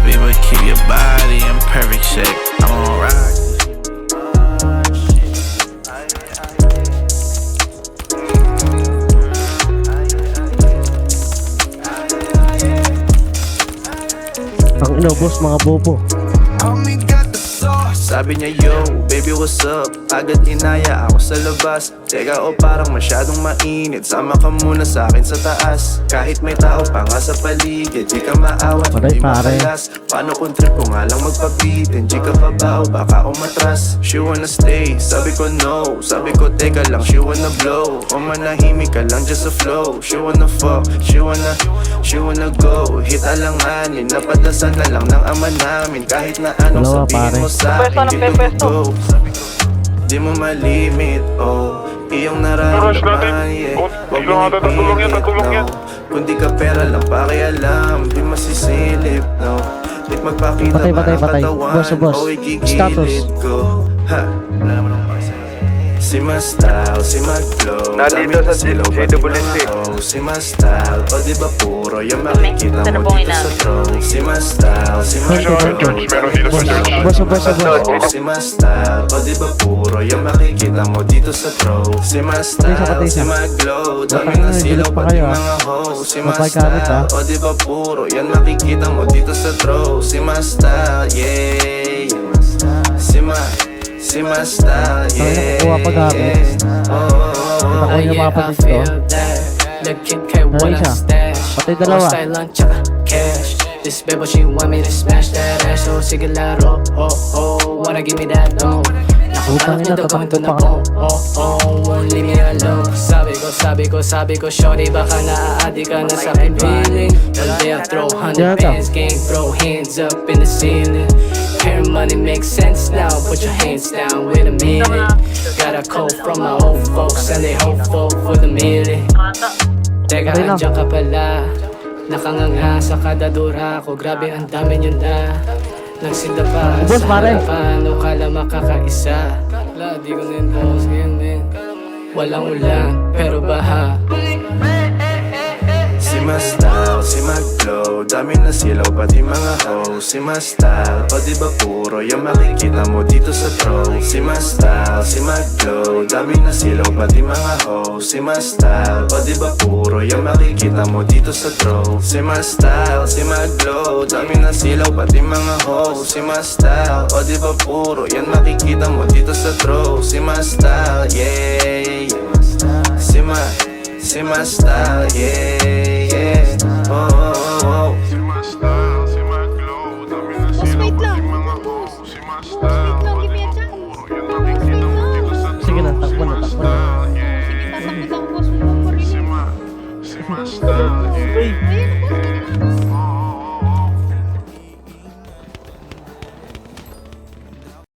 happy, but keep your body in perfect shape. I'm on rock. Ang inubos mga bobo. Sabi niya, yo, baby, what's up? Agad inaya ako sa labas. Teka, o parang masyadong mainit. Sama ka muna sa akin sa taas. Kahit may tao pa nga sa paligid, di ka maawat, Aray, di pare. makalas. Paano kung trip ko nga lang magpapitin? Di ka pa ba o baka umatras? She wanna stay, sabi ko no. Sabi ko teka lang, she wanna blow. O manahimik ka lang, just a flow. She wanna fuck, she wanna go. Hit alanganin, napadasan na lang ng ama namin. Kahit na anong Dalawa, sabihin pare. mo sa akin, dito ko go. Di mo malimit, oh. Iyong nararamdaman, yeah. Huwag mo ipilit, no. Kung di ka pera lang pakialam, di masisilip, no. Di magpakita Patay, pa patay, ang patay. katawan, Boss, boss. o Status. igigilid ko. Ha, wala naman akong pakisaya. Si Mastal, si Mag-Glow, Nandito sa JWC. Si Mastal, o di ba puro yung makikita mo dito sa throw. Si Mastal, si Mag-Glow, Boss, boss, boss. si Mastal, o di ba puro yung makikita mo dito sa throw. Si Mastal, Patay si isa. Mag-Glow, dami Patay na na, silaw gilit pa pati kayo, mga hoe. Si Patay ka rin, Mastal, o di ba puro yan makikita mo dito sa throw. Si Mastal, yeah. Si Mastal, yeah. Kuha pa gamit. Ako yung mapatid ko. Isa. Patay dalawa. This baby, she want me to smash that ass. So sige laro, oh oh, wanna give me that dome. Utang ina, tatakbo pa ako. Won't leave me alone. Sabi ko, shorty, baka naaadi ka na sa pipiling. One day I throw 100 bands, gang, throw hands up in the ceiling. Hair money makes sense now, put your hands down, wait a minute. Got a call from my old folks, and they hopeful for the million. Teka, andyan ka pala. Nakanganga sa kadadura ko, grabe ang dami nyo na. Nagsinda pa Boss, sa pare. harapan, o kala makakaisa. La, di ko na yung boss, ganyan. Walang ulan, pero baha. Si Mastal, si Mag-Glow, dami na silaw pati mga hoe. Si Mastal, o di ba puro yung makikita mo dito sa throw. Si Mastal, si Mag-Glow, dami na silaw pati mga hoe. Si Mastal, o di ba puro yung makikita mo dito sa throw. Si Mastal, si Mag-Glow, dami na silaw pati mga hoe. Si Mastal, o di ba puro yan makikita mo dito sa throw. Si Mastal, yeah. Si Mastal, yeah, yeah. Oh, oh, oh. Si Mastal, si Mag-Glow, dami na silaw pati mga hoe. Si Mastal.